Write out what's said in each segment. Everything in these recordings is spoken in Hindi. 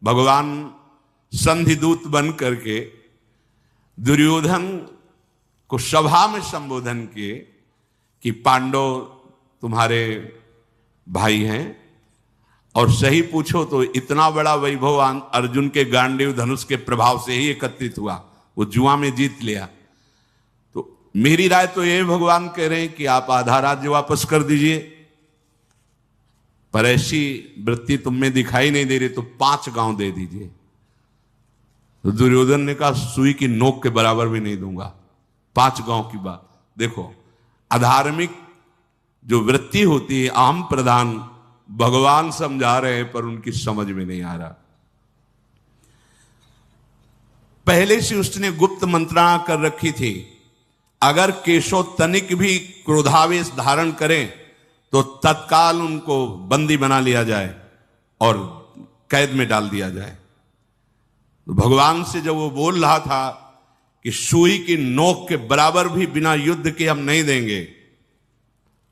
भगवान संधिदूत बन करके दुर्योधन को सभा में संबोधन किए कि पांडव तुम्हारे भाई हैं, और सही पूछो तो इतना बड़ा वैभव अर्जुन के गांडीव धनुष के प्रभाव से ही एकत्रित हुआ, वो जुआ में जीत लिया। तो मेरी राय तो ये भगवान कह रहे हैं कि आप आधा राज्य वापस कर दीजिए, पर ऐसी वृत्ति तुम में दिखाई नहीं दे रही तो 5 गांव दे दीजिए। तो दुर्योधन ने कहा सुई की नोक के बराबर भी नहीं दूंगा, 5 गांव की बात। देखो अधार्मिक जो वृत्ति होती है अहम प्रधान, भगवान समझा रहे हैं पर उनकी समझ में नहीं आ रहा। पहले से उसने गुप्त मंत्रणा कर रखी थी, अगर केशव तनिक भी क्रोधावेश धारण करें तो तत्काल उनको बंदी बना लिया जाए और कैद में डाल दिया जाए। तो भगवान से जब वो बोल रहा था कि सुई की नोक के बराबर भी बिना युद्ध के हम नहीं देंगे,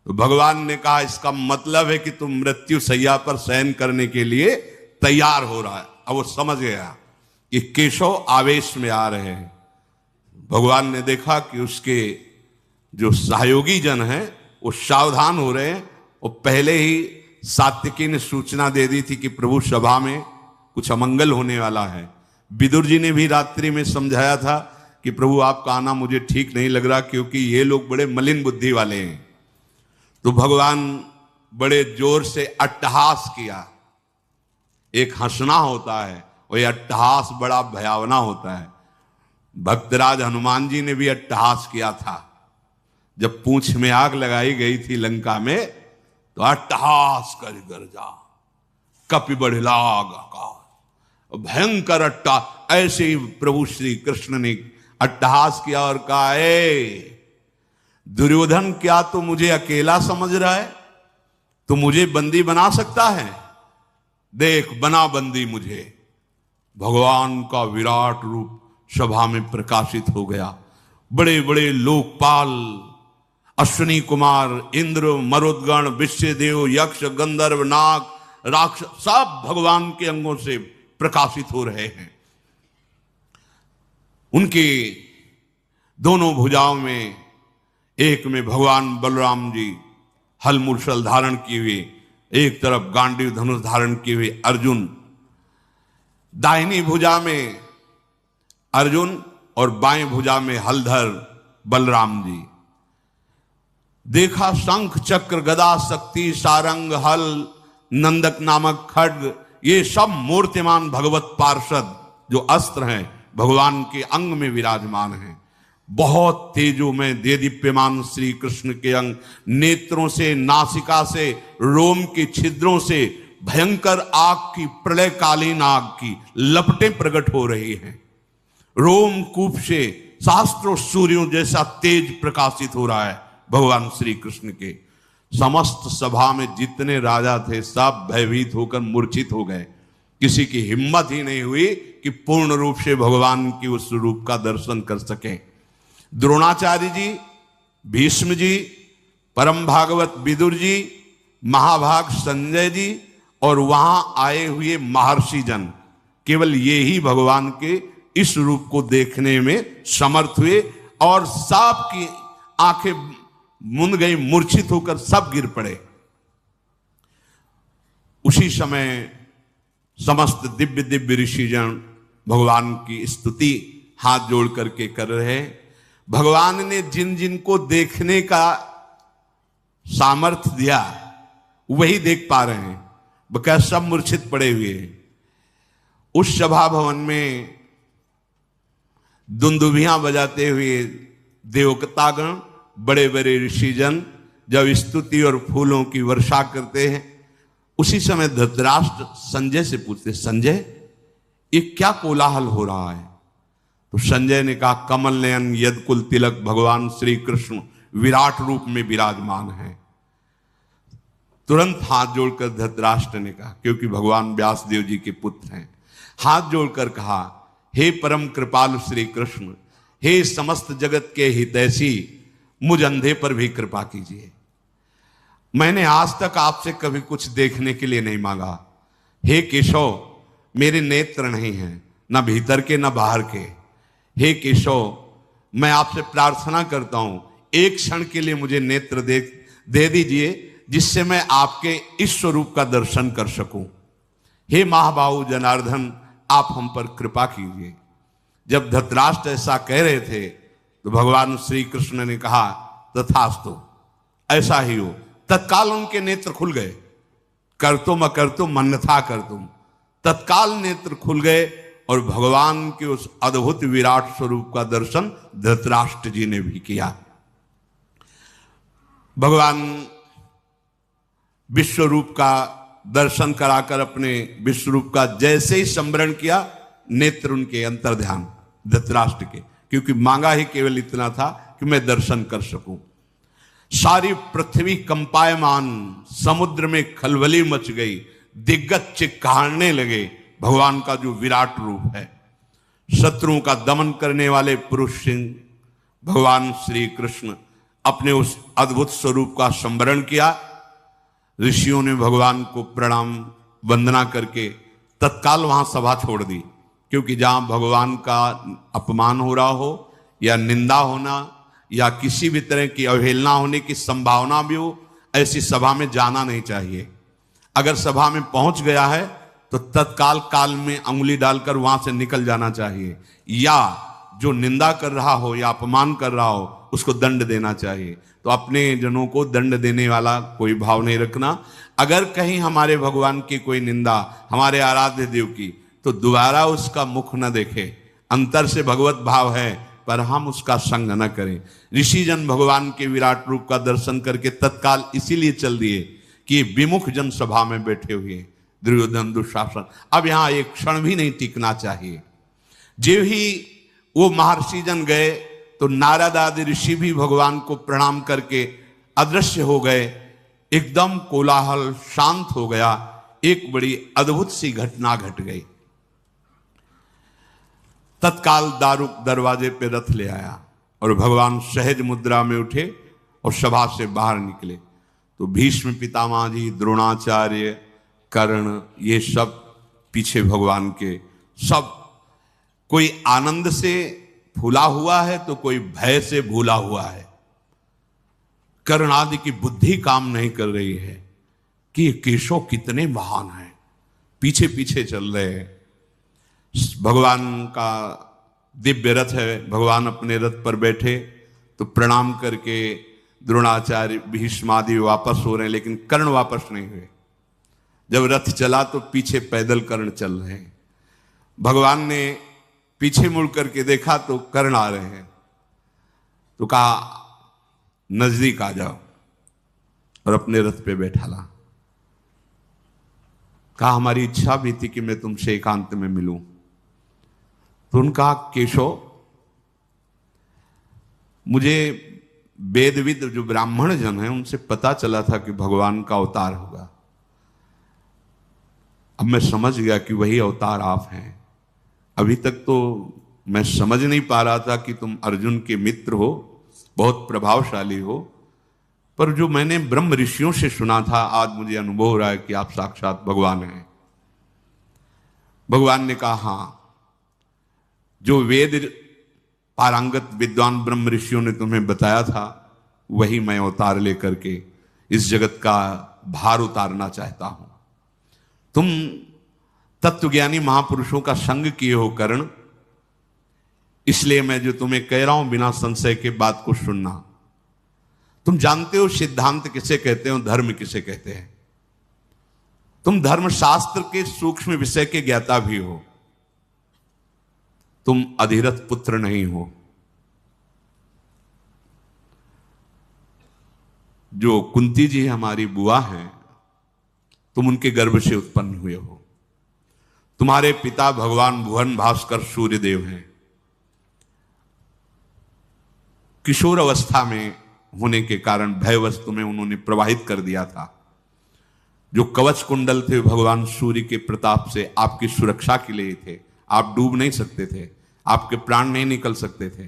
तो भगवान ने कहा इसका मतलब है कि तुम मृत्यु सैया पर शयन करने के लिए तैयार हो रहा है। अब वो समझ गया कि केशव आवेश में आ रहे हैं। भगवान ने देखा कि उसके जो सहयोगी जन हैं वो सावधान हो रहे हैं। वो पहले ही सात्विकी ने सूचना दे दी थी कि प्रभु सभा में कुछ अमंगल होने वाला है। विदुर जी ने भी रात्रि में समझाया था कि प्रभु आपका आना मुझे ठीक नहीं लग रहा, क्योंकि ये लोग बड़े मलिन बुद्धि वाले हैं। तो भगवान बड़े जोर से अट्टहास किया। एक हंसना होता है और अट्टहास बड़ा भयावना होता है। भक्तराज हनुमान जी ने भी अट्टहास किया था। जब पूंछ में आग लगाई गई थी लंका में, तो अट्टहास कर गरजा, कपि बढ़िलाग आकाश, भयंकर अट्टा। ऐसे ही प्रभु श्री कृष्ण ने अट्टहास किया और कहा, ए दुर्योधन, क्या तू मुझे अकेला समझ रहा है? तू मुझे बंदी बना सकता है? देख बना बंदी मुझे। भगवान का विराट रूप सभा में प्रकाशित हो गया। बड़े बड़े लोकपाल, अश्विनी कुमार, इंद्र, मरुदगण, विश्वदेव, यक्ष, गंधर्व, नाग, राक्षस सब भगवान के अंगों से प्रकाशित हो रहे हैं। उनके दोनों भुजाओं में, एक में भगवान बलराम जी हल मूसल धारण किए हुए, एक तरफ गांडीव धनुष धारण किए हुए अर्जुन, दाहिनी भुजा में अर्जुन और बाएं भुजा में हलधर बलराम जी। देखा शंख चक्र गदा शक्ति सारंग हल नंदक नामक खड्ग, ये सब मूर्तिमान भगवत पार्षद जो अस्त्र हैं भगवान के अंग में विराजमान हैं। बहुत तेजो में देदीप्यमान श्री कृष्ण के अंग, नेत्रों से, नासिका से, रोम के छिद्रों से भयंकर आग की, प्रलयकालीन आग की लपटें प्रकट हो रही हैं। रोम कूप से शास्त्रों सूर्यों जैसा तेज प्रकाशित हो रहा है भगवान श्री कृष्ण के। समस्त सभा में जितने राजा थे सब भयभीत होकर मूर्छित हो गए। किसी की हिम्मत ही नहीं हुई कि पूर्ण रूप से भगवान की उस रूप का दर्शन कर सके। द्रोणाचार्य जी, भीष्म जी, परम भागवत विदुर जी, महाभाग संजय जी और वहां आए हुए महर्षि जन, केवल ये ही भगवान के इस रूप को देखने में समर्थ हुए और सब की आंखें मुंद गई, मूर्छित होकर सब गिर पड़े। उसी समय समस्त दिव्य दिव्य ऋषिजन भगवान की स्तुति हाथ जोड़ करके कर रहे। भगवान ने जिन जिन को देखने का सामर्थ्य दिया वही देख पा रहे हैं, बकाया सब मूर्छित पड़े हुए हैं। उस सभा भवन में दुंदुभियां बजाते हुए देवतागण, बड़े बड़े ऋषिजन जब स्तुति और फूलों की वर्षा करते हैं, उसी समय धृतराष्ट्र संजय से पूछते, संजय ये क्या कोलाहल हो रहा है? तो संजय ने कहा, कमल नयन यदकुल तिलक भगवान श्री कृष्ण विराट रूप में विराजमान है। तुरंत हाथ जोड़कर धृतराष्ट्र ने कहा, क्योंकि भगवान व्यासदेव जी के पुत्र हैं, हाथ जोड़कर कहा, हे परम कृपालु श्री कृष्ण, हे समस्त जगत के हितैषी, मुझ अंधे पर भी कृपा कीजिए। मैंने आज तक आपसे कभी कुछ देखने के लिए नहीं मांगा। हे केशव, मेरे नेत्र नहीं हैं, ना भीतर के ना बाहर के। हे केशव, मैं आपसे प्रार्थना करता हूं, एक क्षण के लिए मुझे नेत्र दे दीजिए, जिससे मैं आपके इस स्वरूप का दर्शन कर सकूं। हे महाबाहु जनार्दन, आप हम पर कृपा कीजिए। जब धृतराष्ट्र ऐसा कह रहे थे तो भगवान श्री कृष्ण ने कहा, तथास्तु, ऐसा ही हो। तत्काल उनके नेत्र खुल गए। कर्तुम अकर्तुम अन्यथा कर्तुम, तत्काल नेत्र खुल गए और भगवान के उस अद्भुत विराट स्वरूप का दर्शन धृतराष्ट्र जी ने भी किया। भगवान विश्वरूप का दर्शन कराकर अपने विश्वरूप का जैसे ही स्मरण किया, नेत्र उनके अंतर्ध्यान धृतराष्ट्र के, क्योंकि मांगा ही केवल इतना था कि मैं दर्शन कर सकूं। सारी पृथ्वी कंपायमान, समुद्र में खलबली मच गई, दिग्गज चिक्कारने लगे भगवान का जो विराट रूप है। शत्रुओं का दमन करने वाले पुरुष सिंह भगवान श्री कृष्ण अपने उस अद्भुत स्वरूप का स्मरण किया। ऋषियों ने भगवान को प्रणाम वंदना करके तत्काल वहां सभा छोड़ दी, क्योंकि जहां भगवान का अपमान हो रहा हो या निंदा होना या किसी भी तरह की अवहेलना होने की संभावना भी हो, ऐसी सभा में जाना नहीं चाहिए। अगर सभा में पहुंच गया है तो तत्काल काल में अंगुली डालकर वहां से निकल जाना चाहिए, या जो निंदा कर रहा हो या अपमान कर रहा हो उसको दंड देना चाहिए। तो अपने जनों को दंड देने वाला कोई भाव नहीं रखना। अगर कहीं हमारे भगवान की कोई निंदा, हमारे आराध्य देव की, तो दोबारा उसका मुख न देखे। अंतर से भगवत भाव है, पर हम उसका संग न करें। ऋषि जन भगवान के विराट रूप का दर्शन करके तत्काल इसीलिए चल दिए कि विमुख जन सभा में बैठे हुए दुर्योधन दुशासन, अब यहां एक क्षण भी नहीं टिकना चाहिए। जो ही वो महर्षि जन गए तो नारद आदि ऋषि भी भगवान को प्रणाम करके अदृश्य हो गए। एकदम कोलाहल शांत हो गया। एक बड़ी अद्भुत सी घटना घट गई। तत्काल दारुक दरवाजे पे रथ ले आया और भगवान सहज मुद्रा में उठे और सभा से बाहर निकले। तो भीष्म पितामह जी, द्रोणाचार्य, कर्ण, ये सब पीछे भगवान के, सब कोई आनंद से फूला हुआ है तो कोई भय से भूला हुआ है। कर्ण आदि की बुद्धि काम नहीं कर रही है कि ये केशव कितने महान हैं, पीछे पीछे चल रहे हैं। भगवान का दिव्य रथ है, भगवान अपने रथ पर बैठे तो प्रणाम करके द्रोणाचार्य भीष्म आदि वापस हो रहे हैं, लेकिन कर्ण वापस नहीं हुए। जब रथ चला तो पीछे पैदल कर्ण चल रहे हैं। भगवान ने पीछे मुड़ करके देखा तो कर्ण आ रहे हैं, तो कहा नजदीक आ जाओ, और अपने रथ पे बैठा ला। कहा हमारी इच्छा भी थी कि मैं तुमसे एकांत में मिलूं। तो उनका केशव, मुझे वेदविद जो ब्राह्मण जन हैं उनसे पता चला था कि भगवान का अवतार होगा। अब मैं समझ गया कि वही अवतार आप हैं। अभी तक तो मैं समझ नहीं पा रहा था कि तुम अर्जुन के मित्र हो, बहुत प्रभावशाली हो, पर जो मैंने ब्रह्म ऋषियों से सुना था, आज मुझे अनुभव हो रहा है कि आप साक्षात भगवान हैं। भगवान ने कहा, हां, जो वेद पारंगत विद्वान ब्रह्म ऋषियों ने तुम्हें बताया था, वही मैं अवतार लेकर के इस जगत का भार उतारना चाहता हूं। तुम तत्वज्ञानी महापुरुषों का संग किए हो कर्ण, इसलिए मैं जो तुम्हें कह रहा हूं बिना संशय के बात को सुनना। तुम जानते हो सिद्धांत किसे कहते हो, धर्म किसे कहते हैं। तुम धर्मशास्त्र के सूक्ष्म विषय के ज्ञाता भी हो। तुम अधिरथ पुत्र नहीं हो। जो कुंती जी हमारी बुआ हैं, तुम उनके गर्भ से उत्पन्न हुए हो। तुम्हारे पिता भगवान भुवन भास्कर सूर्यदेव हैं। किशोर अवस्था में होने के कारण भयवश तुम्हें उन्होंने प्रवाहित कर दिया था। जो कवच कुंडल थे भगवान सूर्य के प्रताप से आपकी सुरक्षा के लिए थे। आप डूब नहीं सकते थे, आपके प्राण नहीं निकल सकते थे।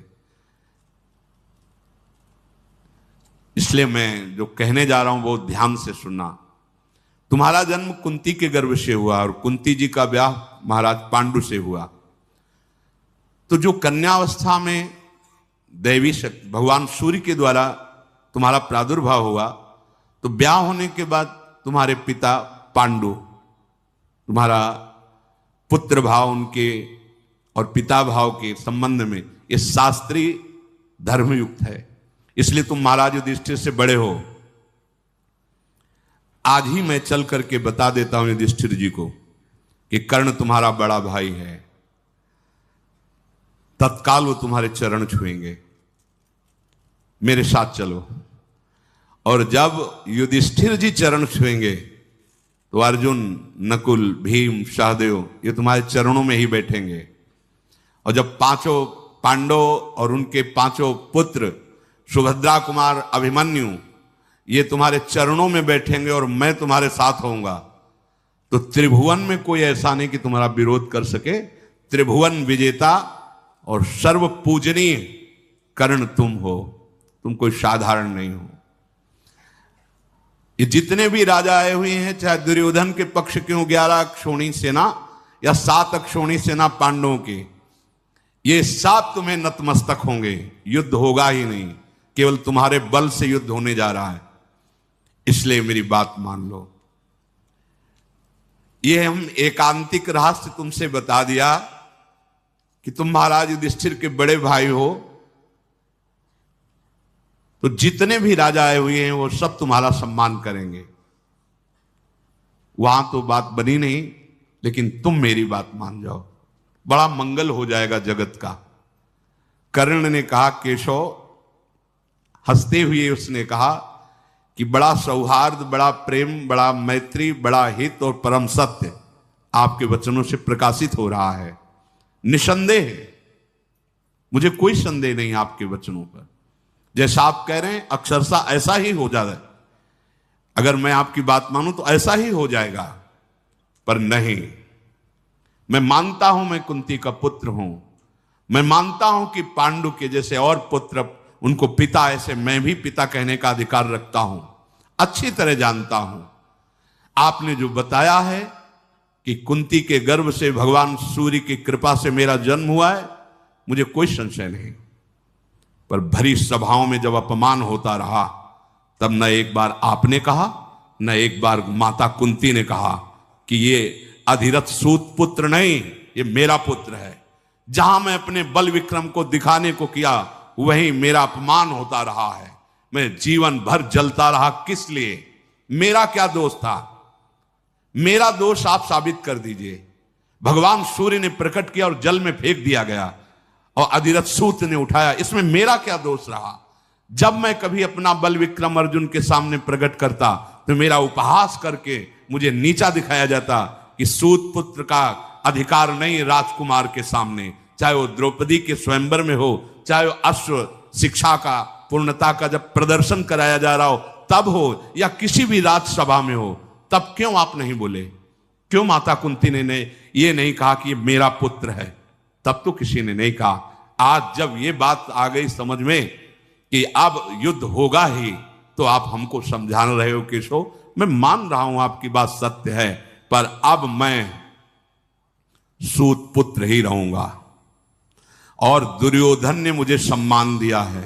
इसलिए मैं जो कहने जा रहा हूं बहुत ध्यान से सुनना। तुम्हारा जन्म कुंती के गर्भ से हुआ और कुंती जी का ब्याह महाराज पांडु से हुआ। तो जो कन्यावस्था में दैवी शक्ति भगवान सूर्य के द्वारा तुम्हारा प्रादुर्भाव हुआ, तो ब्याह होने के बाद तुम्हारे पिता पांडु, तुम्हारा पुत्र भाव उनके और पिता भाव के संबंध में ये शास्त्रीय धर्मयुक्त है, इसलिए तुम महाराज युधिष्ठिर से बड़े हो। आज ही मैं चल करके बता देता हूं युधिष्ठिर जी को कि कर्ण तुम्हारा बड़ा भाई है। तत्काल वो तुम्हारे चरण छुएंगे, मेरे साथ चलो। और जब युधिष्ठिर जी चरण छुएंगे तो अर्जुन, नकुल, भीम, सहदेव ये तुम्हारे चरणों में ही बैठेंगे। और जब पांचों पांडव और उनके पांचों पुत्र सुभद्रा कुमार, अभिमन्यु ये तुम्हारे चरणों में बैठेंगे और मैं तुम्हारे साथ होऊंगा, तो त्रिभुवन में कोई ऐसा नहीं कि तुम्हारा विरोध कर सके। त्रिभुवन विजेता और सर्व पूजनीय कर्ण तुम हो, तुम कोई साधारण नहीं हो। ये जितने भी राजा आए हुए हैं, चाहे दुर्योधन के पक्ष क्यों 11 अक्षौणी सेना या 7 अक्षौणी सेना पांडवों की, ये सब तुम्हें नतमस्तक होंगे। युद्ध होगा ही नहीं, केवल तुम्हारे बल से युद्ध होने जा रहा है, इसलिए मेरी बात मान लो। ये हम एकांतिक रहस्य तुमसे बता दिया कि तुम महाराज युधिष्ठिर के बड़े भाई हो, तो जितने भी राजा आए हुए हैं वो सब तुम्हारा सम्मान करेंगे। वहां तो बात बनी नहीं, लेकिन तुम मेरी बात मान जाओ, बड़ा मंगल हो जाएगा जगत का। कर्ण ने कहा, केशव, हंसते हुए उसने कहा कि बड़ा सौहार्द, बड़ा प्रेम, बड़ा मैत्री, बड़ा हित और परम सत्य आपके वचनों से प्रकाशित हो रहा है। निसंदेह, मुझे कोई संदेह नहीं आपके वचनों पर। जैसा आप कह रहे हैं अक्षरशः ऐसा ही हो जाए। अगर मैं आपकी बात मानूं तो ऐसा ही हो जाएगा, पर नहीं, मैं मानता हूं मैं कुंती का पुत्र हूं। मैं मानता हूं कि पांडु के जैसे और पुत्र उनको पिता, ऐसे मैं भी पिता कहने का अधिकार रखता हूं। अच्छी तरह जानता हूं आपने जो बताया है कि कुंती के गर्भ से भगवान सूर्य की कृपा से मेरा जन्म हुआ है, मुझे कोई संशय नहीं। पर भरी सभाओं में जब अपमान होता रहा, तब न एक बार आपने कहा, न एक बार माता कुंती ने कहा कि ये अधिरथ सूत पुत्र नहीं, ये मेरा पुत्र है। जहां मैं अपने बल विक्रम को दिखाने को किया, वहीं मेरा अपमान होता रहा है। मैं जीवन भर जलता रहा, किस लिए? मेरा क्या दोष था? मेरा दोष आप साबित कर दीजिए। भगवान सूर्य ने प्रकट किया और जल में फेंक दिया गया और अधिरथ सूत ने उठाया, इसमें मेरा क्या दोष रहा? जब मैं कभी अपना बल विक्रम अर्जुन के सामने प्रकट करता तो मेरा उपहास करके मुझे नीचा दिखाया जाता कि सूत पुत्र का अधिकार नहीं राजकुमार के सामने, चाहे वो द्रौपदी के स्वयंवर में हो, चाहे वो अश्व शिक्षा का, पूर्णता का जब प्रदर्शन कराया जा रहा हो तब हो, या किसी भी राजसभा में हो, तब क्यों आप नहीं बोले? क्यों माता कुंती ने ये नहीं कहा कि ये मेरा पुत्र है? तब तो किसी ने नहीं कहा। आज जब ये बात आ गई समझ में कि अब युद्ध होगा ही, तो आप हमको समझा रहे हो केशव, मैं मान रहा हूं आपकी बात सत्य है, पर अब मैं सूत पुत्र ही रहूंगा। और दुर्योधन ने मुझे सम्मान दिया है,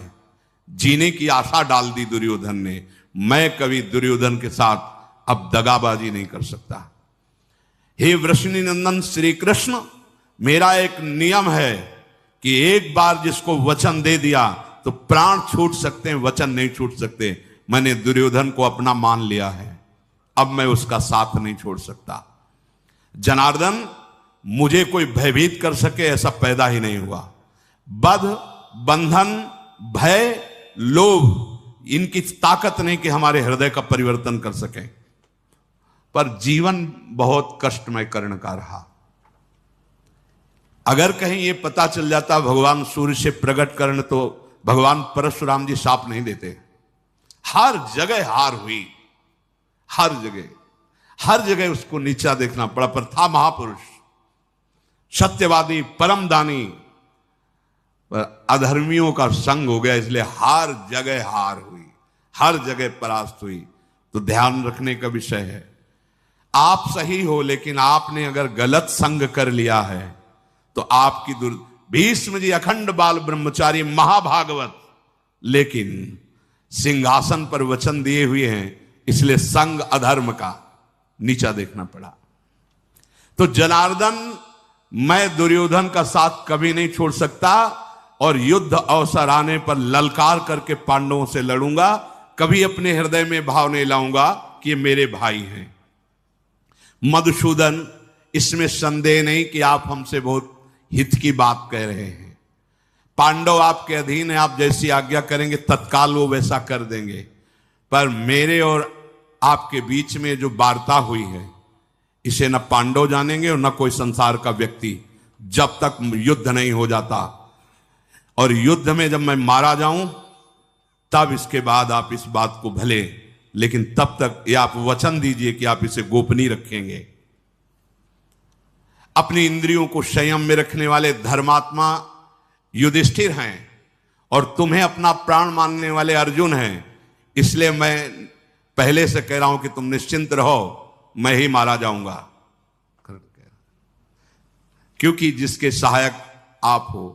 जीने की आशा डाल दी दुर्योधन ने। मैं कभी दुर्योधन के साथ अब दगाबाजी नहीं कर सकता। हे वृषणी नंदन श्री कृष्ण, मेरा एक नियम है कि एक बार जिसको वचन दे दिया तो प्राण छूट सकते हैं, वचन नहीं छूट सकते। मैंने दुर्योधन को अपना मान लिया है, अब मैं उसका साथ नहीं छोड़ सकता। जनार्दन, मुझे कोई भयभीत कर सके ऐसा पैदा ही नहीं हुआ। बध, बंधन, भय, लोभ, इनकी ताकत नहीं कि हमारे हृदय का परिवर्तन कर सके। पर जीवन बहुत कष्टमय कर्ण का रहा। अगर कहीं ये पता चल जाता भगवान सूर्य से प्रकट कर्ण, तो भगवान परशुराम जी शाप नहीं देते। हर जगह हार हुई, हर जगह उसको नीचा देखना पड़ा, पर था महापुरुष, सत्यवादी, परमदानी, पर अधर्मियों का संग हो गया, इसलिए हर जगह हार हुई, हर जगह परास्त हुई। तो ध्यान रखने का विषय है। आप सही हो, लेकिन आपने अगर गलत संग कर लिया है तो आपकी भीष्म जी अखंड बाल ब्रह्मचारी महाभागवत, लेकिन सिंहासन पर वचन दिए हुए हैं, इसलिए संग अधर्म का नीचा देखना पड़ा। तो जनार्दन, मैं दुर्योधन का साथ कभी नहीं छोड़ सकता और युद्ध अवसर आने पर ललकार करके पांडवों से लड़ूंगा। कभी अपने हृदय में भाव नहीं लाऊंगा कि ये मेरे भाई हैं। मधुसूदन, इसमें संदेह नहीं कि आप हमसे बहुत हित की बात कह रहे हैं। पांडव आपके अधीन है, आप जैसी आज्ञा करेंगे तत्काल वो वैसा कर देंगे। पर मेरे और आपके बीच में जो वार्ता हुई है, इसे न पांडव जानेंगे और न कोई संसार का व्यक्ति, जब तक युद्ध नहीं हो जाता। और युद्ध में जब मैं मारा जाऊं, तब इसके बाद आप इस बात को भले, लेकिन तब तक ये आप वचन दीजिए कि आप इसे गोपनीय रखेंगे। अपनी इंद्रियों को संयम में रखने वाले धर्मात्मा युधिष्ठिर हैं और तुम्हें अपना प्राण मानने वाले अर्जुन हैं। इसलिए मैं पहले से कह रहा हूं कि तुम निश्चिंत रहो, मैं ही मारा जाऊंगा, क्योंकि जिसके सहायक आप हो।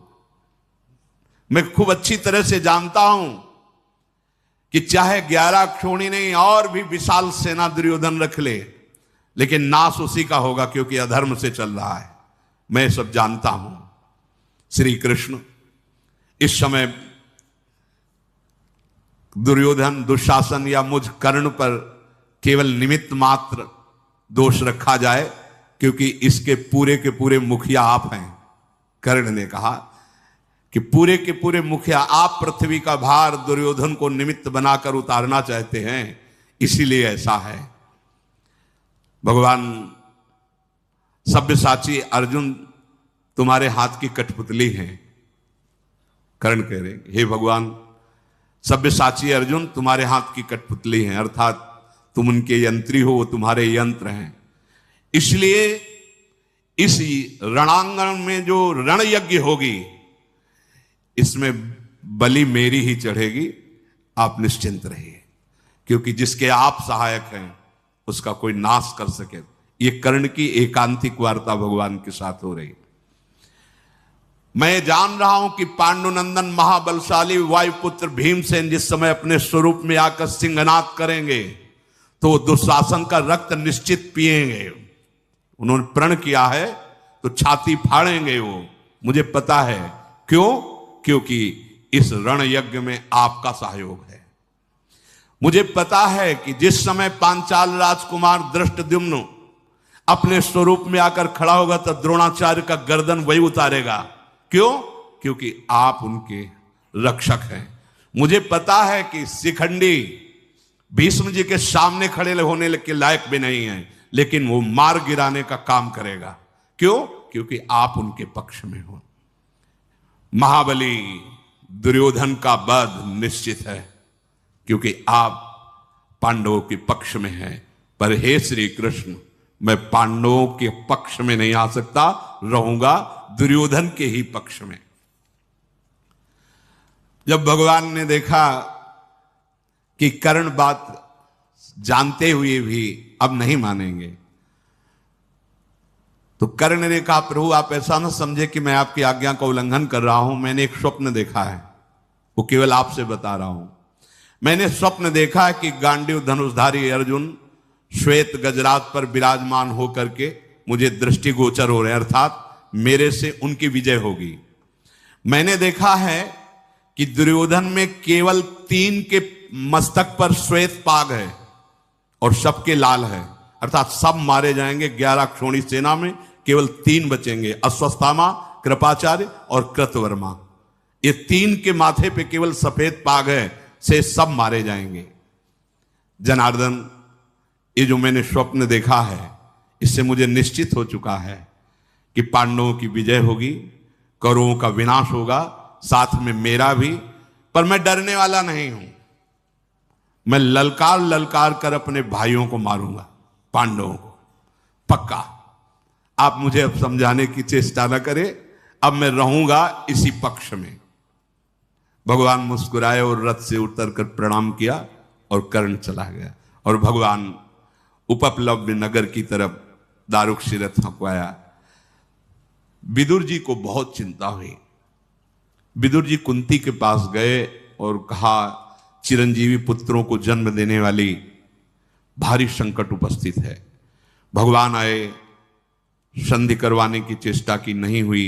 मैं खूब अच्छी तरह से जानता हूं कि चाहे 11 क्षोणी नहीं और भी विशाल सेना दुर्योधन रख ले, लेकिन नाश उसी का होगा, क्योंकि अधर्म से चल रहा है। मैं सब जानता हूं। श्री कृष्ण इस समय दुर्योधन, दुशासन या मुझ कर्ण पर केवल निमित्त मात्र दोष रखा जाए, क्योंकि इसके पूरे के पूरे मुखिया आप हैं। कर्ण ने कहा कि पूरे के पूरे मुखिया आप, पृथ्वी का भार दुर्योधन को निमित्त बनाकर उतारना चाहते हैं, इसीलिए ऐसा है। भगवान सब्यसाची अर्जुन तुम्हारे हाथ की कठपुतली हैं। कर्ण कह रहे, हे भगवान, सब्यसाची अर्जुन तुम्हारे हाथ की कठपुतली हैं, अर्थात तुम उनके यंत्री हो, वो तुम्हारे यंत्र हैं। इसलिए इस रणांगण में जो रण यज्ञ होगी, इसमें बलि मेरी ही चढ़ेगी। आप निश्चिंत रहिए, क्योंकि जिसके आप सहायक हैं उसका कोई नाश कर सके। ये कर्ण की एकांतिक वार्ता भगवान के साथ हो रही। मैं जान रहा हूं कि पांडुनंदन महाबलशाली वायुपुत्र भीमसेन जिस समय अपने स्वरूप में आकर सिंहनाद करेंगे, तो दुशासन का रक्त निश्चित पिएंगे। उन्होंने प्रण किया है तो छाती फाड़ेंगे वो, मुझे पता है। क्यों? क्योंकि इस रण यज्ञ में आपका सहयोग है। मुझे पता है कि जिस समय पांचाल राजकुमार धृष्टद्युम्न अपने स्वरूप में आकर खड़ा होगा, तो द्रोणाचार्य का गर्दन वही उतारेगा। क्यों? क्योंकि आप उनके रक्षक हैं। मुझे पता है कि शिखंडी भीष्म जी के सामने खड़े होने के लायक भी नहीं है, लेकिन वो मार गिराने का काम करेगा। क्यों? क्योंकि आप उनके पक्ष में हो। महाबली दुर्योधन का वध निश्चित है, क्योंकि आप पांडवों के पक्ष में हैं। पर हे श्री कृष्ण, मैं पांडवों के पक्ष में नहीं आ सकता, रहूंगा दुर्योधन के ही पक्ष में। जब भगवान ने देखा कि कर्ण बात जानते हुए भी अब नहीं मानेंगे, तो कर्ण ने कहा, प्रभु आप ऐसा ना समझे कि मैं आपकी आज्ञा का उल्लंघन कर रहा हूं। मैंने एक स्वप्न देखा है, वो केवल आपसे बता रहा हूं। मैंने स्वप्न देखा है कि गांडीव धनुषधारी अर्जुन श्वेत गजरात पर विराजमान होकर के मुझे दृष्टिगोचर हो रहे हैं, अर्थात मेरे से उनकी विजय होगी। मैंने देखा है कि दुर्योधन में केवल 3 के मस्तक पर श्वेत पाग है और सबके लाल है, अर्थात सब मारे जाएंगे। 11 क्षोणी सेना में केवल 3 बचेंगे, अश्वत्थामा, कृपाचार्य और कृतवर्मा। ये 3 के माथे पे केवल सफेद पाग है, से सब मारे जाएंगे। जनार्दन, ये जो मैंने स्वप्न देखा है, इससे मुझे निश्चित हो चुका है कि पांडवों की विजय होगी, कौरवों का विनाश होगा, साथ में मेरा भी। पर मैं डरने वाला नहीं हूं। मैं ललकार ललकार कर अपने भाइयों को मारूंगा, पांडवों को, पक्का। आप मुझे अब समझाने की चेष्टा न करें, अब मैं रहूंगा इसी पक्ष में। भगवान मुस्कुराए और रथ से उतरकर प्रणाम किया और कर्ण चला गया। और भगवान उपप्लव्य नगर की तरफ दारुक शिरथ थकवाया। विदुर जी को बहुत चिंता हुई। विदुर जी कुंती के पास गए और कहा, चिरंजीवी पुत्रों को जन्म देने वाली भारी संकट उपस्थित है। भगवान आए, संधि करवाने की चेष्टा की, नहीं हुई।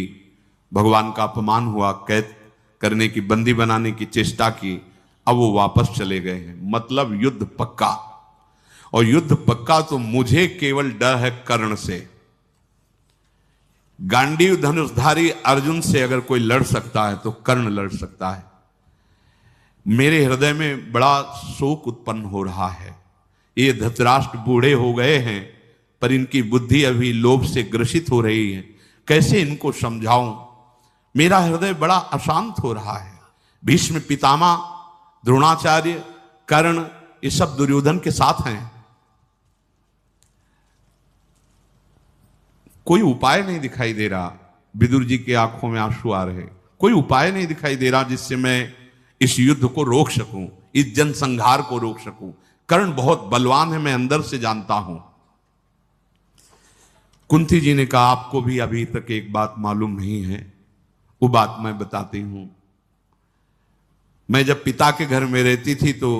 भगवान का अपमान हुआ, कैद करने की, बंदी बनाने की चेष्टा की, अब वो वापस चले गए हैं। मतलब युद्ध पक्का। और युद्ध पक्का तो मुझे केवल डर है कर्ण से। गांडीव धनुषधारी अर्जुन से अगर कोई लड़ सकता है तो कर्ण लड़ सकता है। मेरे हृदय में बड़ा शोक उत्पन्न हो रहा है। ये धृतराष्ट्र बूढ़े हो गए हैं, पर इनकी बुद्धि अभी लोभ से ग्रसित हो रही है। कैसे इनको समझाऊं? मेरा हृदय बड़ा अशांत हो रहा है। भीष्म पितामह, द्रोणाचार्य, कर्ण, ये सब दुर्योधन के साथ हैं। कोई उपाय नहीं दिखाई दे रहा। विदुर जी की आंखों में आंसू आ रहे। कोई उपाय नहीं दिखाई दे रहा जिससे मैं इस युद्ध को रोक सकूं, इस जनसंहार को रोक सकूं। कर्ण बहुत बलवान है, मैं अंदर से जानता हूं। कुंती जी ने कहा, आपको भी अभी तक एक बात मालूम नहीं है, वो बात मैं बताती हूं। मैं जब पिता के घर में रहती थी तो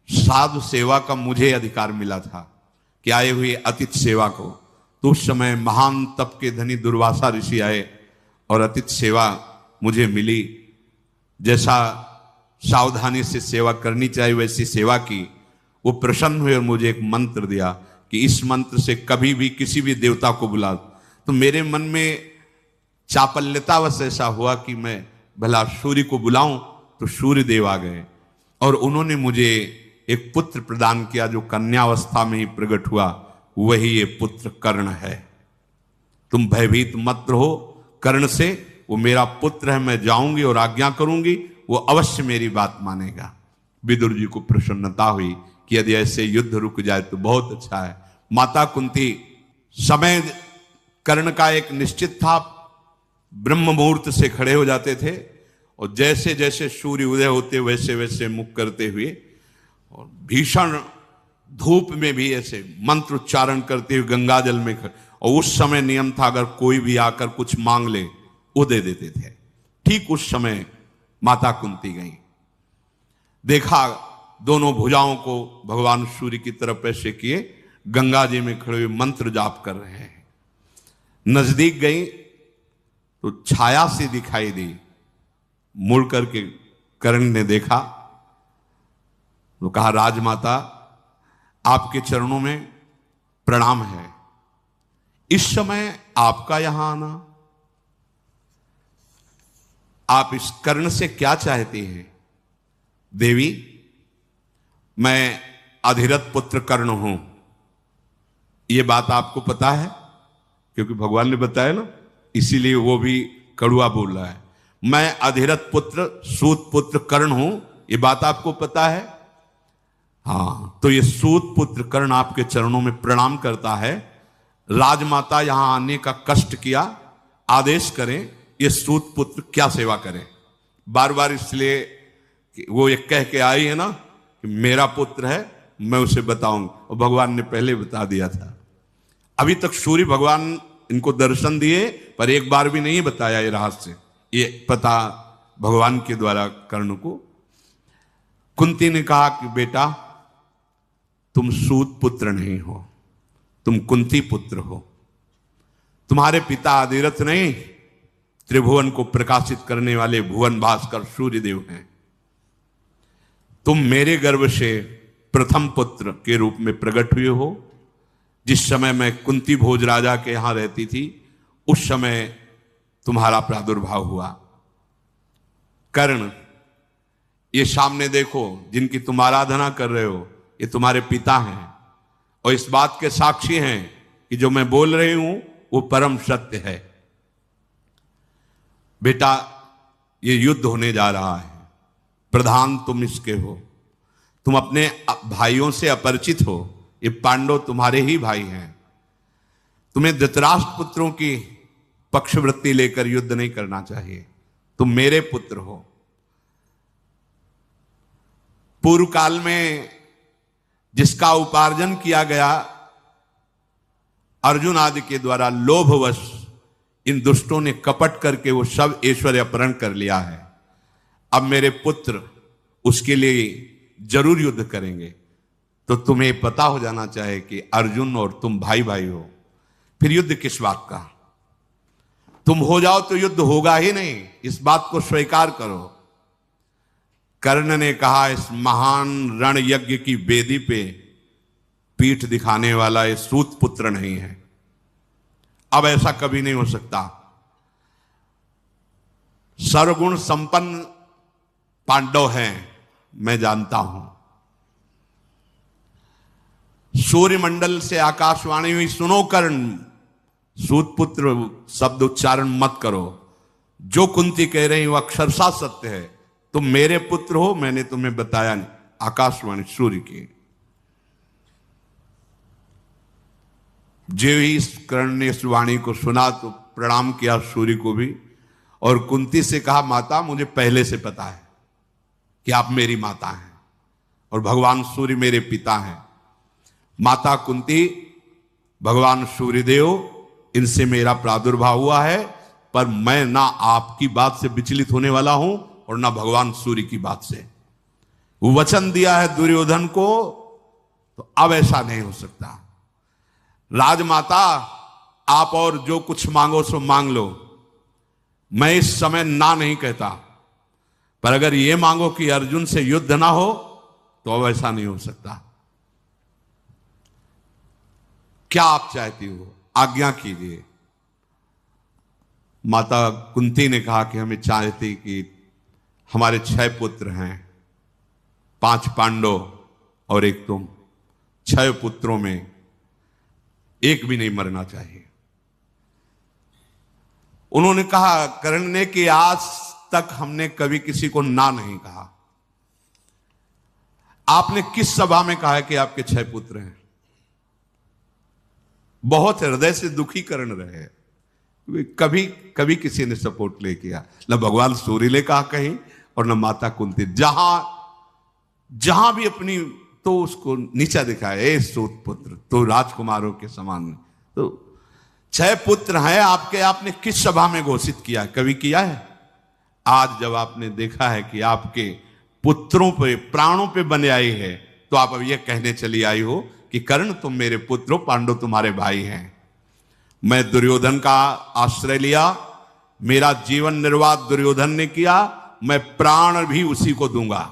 साधु सेवा का मुझे अधिकार मिला था कि आए हुए अतिथि सेवा को। तो उस समय महान तप के धनी दुर्वासा ऋषि आए और अतिथि सेवा मुझे मिली। जैसा सावधानी से सेवा करनी चाहिए वैसी सेवा की। वो प्रसन्न हुए और मुझे एक मंत्र दिया कि इस मंत्र से कभी भी किसी भी देवता को बुला। तो मेरे मन में चापल्यतावश ऐसा हुआ कि मैं भला सूर्य को बुलाऊं, तो सूर्य देव आ गए और उन्होंने मुझे एक पुत्र प्रदान किया जो कन्यावस्था में ही प्रकट हुआ। वही ये पुत्र कर्ण है। तुम भयभीत मत रहो कर्ण से, वो मेरा पुत्र है। मैं जाऊंगी और आज्ञा करूंगी, वो अवश्य मेरी बात मानेगा। विदुर जी को प्रसन्नता हुई कि यदि ऐसे युद्ध रुक जाए तो बहुत अच्छा है। माता कुंती, समय कर्ण का एक निश्चित था। ब्रह्म मुहूर्त से खड़े हो जाते थे और जैसे जैसे सूर्य उदय होते वैसे वैसे मुख करते हुए और भीषण धूप में भी ऐसे मंत्र उच्चारण करते हुए गंगा जल में खड़े। और उस समय नियम था, अगर कोई भी आकर कुछ मांग ले वो दे देते थे। ठीक उस समय माता कुंती गई, देखा दोनों भुजाओं को भगवान सूर्य की तरफ ऐसे किए, गंगा जी में खड़े हुए मंत्र जाप कर रहे हैं। नजदीक गई तो छाया सी दिखाई दी। मुड़ करके कर्ण ने देखा तो कहा, राजमाता आपके चरणों में प्रणाम है। इस समय आपका यहां आना, आप इस कर्ण से क्या चाहती हैं? देवी, मैं अधिरथ पुत्र कर्ण हूं, यह बात आपको पता है? क्योंकि भगवान ने बताया ना, इसीलिए वो भी कड़ुआ बोल रहा है। मैं अधिरथ पुत्र सूत पुत्र कर्ण हूं, यह बात आपको पता है? हाँ, तो ये सूत पुत्र कर्ण आपके चरणों में प्रणाम करता है। राजमाता यहां आने का कष्ट किया, आदेश करें ये सूत पुत्र क्या सेवा करें। बार बार इसलिए कि वो ये कह के आई है ना कि मेरा पुत्र है, मैं उसे बताऊंगा। और भगवान ने पहले बता दिया था। अभी तक सूर्य भगवान इनको दर्शन दिए, पर एक बार भी नहीं बताया ये रहस्य। ये पता भगवान के द्वारा कर्ण को। कुंती ने कहा कि बेटा, तुम सूत पुत्र नहीं हो, तुम कुंती पुत्र हो। तुम्हारे पिता अधिरथ नहीं, त्रिभुवन को प्रकाशित करने वाले भुवन भास्कर सूर्यदेव हैं। तुम मेरे गर्भ से प्रथम पुत्र के रूप में प्रकट हुए हो। जिस समय मैं कुंती भोज राजा के यहां रहती थी, उस समय तुम्हारा प्रादुर्भाव हुआ। कर्ण, ये सामने देखो, जिनकी तुम आराधना कर रहे हो, ये तुम्हारे पिता हैं और इस बात के साक्षी हैं कि जो मैं बोल रही हूं वो परम सत्य है। बेटा, ये युद्ध होने जा रहा है, प्रधान तुम इसके हो। तुम अपने भाइयों से अपरिचित हो, ये पांडव तुम्हारे ही भाई हैं। तुम्हें धृतराष्ट्र पुत्रों की पक्षवृत्ति लेकर युद्ध नहीं करना चाहिए। तुम मेरे पुत्र हो। पूर्व काल में जिसका उपार्जन किया गया अर्जुन आदि के द्वारा लोभवश इन दुष्टों ने कपट करके वो सब ऐश्वर्य अपहरण कर लिया है। अब मेरे पुत्र उसके लिए जरूर युद्ध करेंगे। तो तुम्हें पता हो जाना चाहिए कि अर्जुन और तुम भाई भाई हो, फिर युद्ध किस बात का? तुम हो जाओ तो युद्ध होगा ही नहीं, इस बात को स्वीकार करो। कर्ण ने कहा, इस महान रण यज्ञ की वेदी पे पीठ दिखाने वाला ये सूत पुत्र नहीं है। अब ऐसा कभी नहीं हो सकता। सर्वगुण संपन्न पांडव हैं, मैं जानता हूं। सूर्यमंडल से आकाशवाणी हुई, सुनो कर्ण, सूत पुत्र शब्द उच्चारण मत करो। जो कुंती कह रही वो अक्षरशः सत्य है। तुम मेरे पुत्र हो, मैंने तुम्हें बताया नहीं। आकाशवाणी सूर्य की। जो ही कर्ण ने इस वाणी को सुना तो प्रणाम किया सूर्य को भी, और कुंती से कहा, माता मुझे पहले से पता है कि आप मेरी माता हैं और भगवान सूर्य मेरे पिता हैं। माता कुंती, भगवान सूर्यदेव इनसे मेरा प्रादुर्भाव हुआ है, पर मैं ना आपकी बात से विचलित होने वाला हूं और ना भगवान सूर्य की बात से। वो वचन दिया है दुर्योधन को, तो अब ऐसा नहीं हो सकता। राजमाता, आप और जो कुछ मांगो सो मांग लो, मैं इस समय ना नहीं कहता, पर अगर ये मांगो कि अर्जुन से युद्ध ना हो तो अब ऐसा नहीं हो सकता। क्या आप चाहती हो, आज्ञा कीजिए। माता कुंती ने कहा कि हमें चाहती कि हमारे 6 पुत्र हैं, 5 पांडव और 1 तुम। 6 पुत्रों में एक भी नहीं मरना चाहिए। उन्होंने कहा कर्ण ने कि आज तक हमने कभी किसी को ना नहीं कहा। आपने किस सभा में कहा है कि आपके 6 पुत्र हैं? बहुत हृदय से दुखी कर्ण रहे। कभी कभी किसी ने सपोर्ट नहीं किया, न भगवान सूर्य ने कहा कहीं और न माता कुंती। जहां भी अपनी तो उसको नीचा दिखाए, ए सूत पुत्र तो राजकुमारों के समान। तो 6 पुत्र हैं आपके, आपने किस सभा में घोषित किया? कभी किया है? आज जब आपने देखा है कि आपके पुत्रों पे, प्राणों पे बने आई है, तो आप अब ये कहने चली आई हो कि कर्ण तुम मेरे पुत्र हो, पांडव तुम्हारे भाई हैं। मैं दुर्योधन का आश्रय लिया, मेरा जीवन निर्वाह दुर्योधन ने किया, मैं प्राण भी उसी को दूंगा,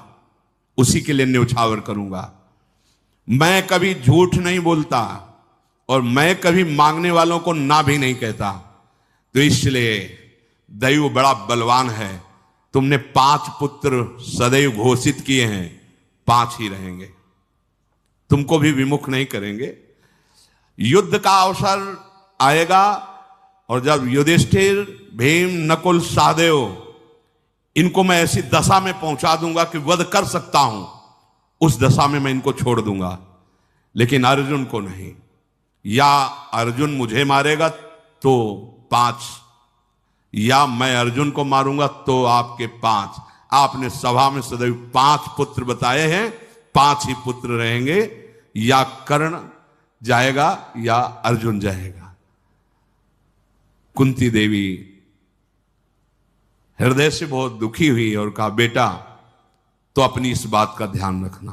उसी के लिए न्यौछावर करूंगा। मैं कभी झूठ नहीं बोलता और मैं कभी मांगने वालों को ना भी नहीं कहता। तो इसलिए दैव बड़ा बलवान है। तुमने 5 पुत्र सदैव घोषित किए हैं, 5 ही रहेंगे, तुमको भी विमुख नहीं करेंगे। युद्ध का अवसर आएगा और जब युधिष्ठिर, भीम, नकुल, सहदेव, इनको मैं ऐसी दशा में पहुंचा दूंगा कि वध कर सकता हूं, उस दशा में मैं इनको छोड़ दूंगा, लेकिन अर्जुन को नहीं। या अर्जुन मुझे मारेगा तो 5, या मैं अर्जुन को मारूंगा तो आपके 5। आपने सभा में सदैव 5 पुत्र बताए हैं, 5 ही पुत्र रहेंगे। या कर्ण जाएगा या अर्जुन जाएगा। कुंती देवी हृदय से बहुत दुखी हुई और कहा, बेटा तो अपनी इस बात का ध्यान रखना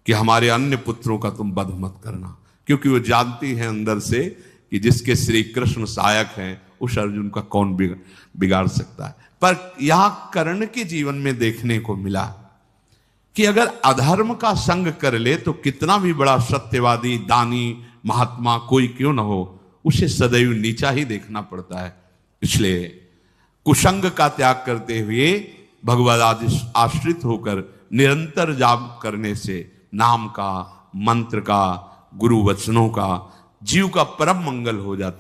कि हमारे अन्य पुत्रों का तुम वध मत करना, क्योंकि वो जानती हैं अंदर से कि जिसके श्री कृष्ण सहायक हैं उस अर्जुन का कौन बिगाड़ सकता है। पर यहां कर्ण के जीवन में देखने को मिला कि अगर अधर्म का संग कर ले तो कितना भी बड़ा सत्यवादी, दानी, महात्मा कोई क्यों न हो, उसे सदैव नीचा ही देखना पड़ता है। इसलिए कुसंग का त्याग करते हुए भगवद आश्रित होकर निरंतर जाप करने से नाम का, मंत्र का, गुरु वचनों का जीव का परम मंगल हो जाता।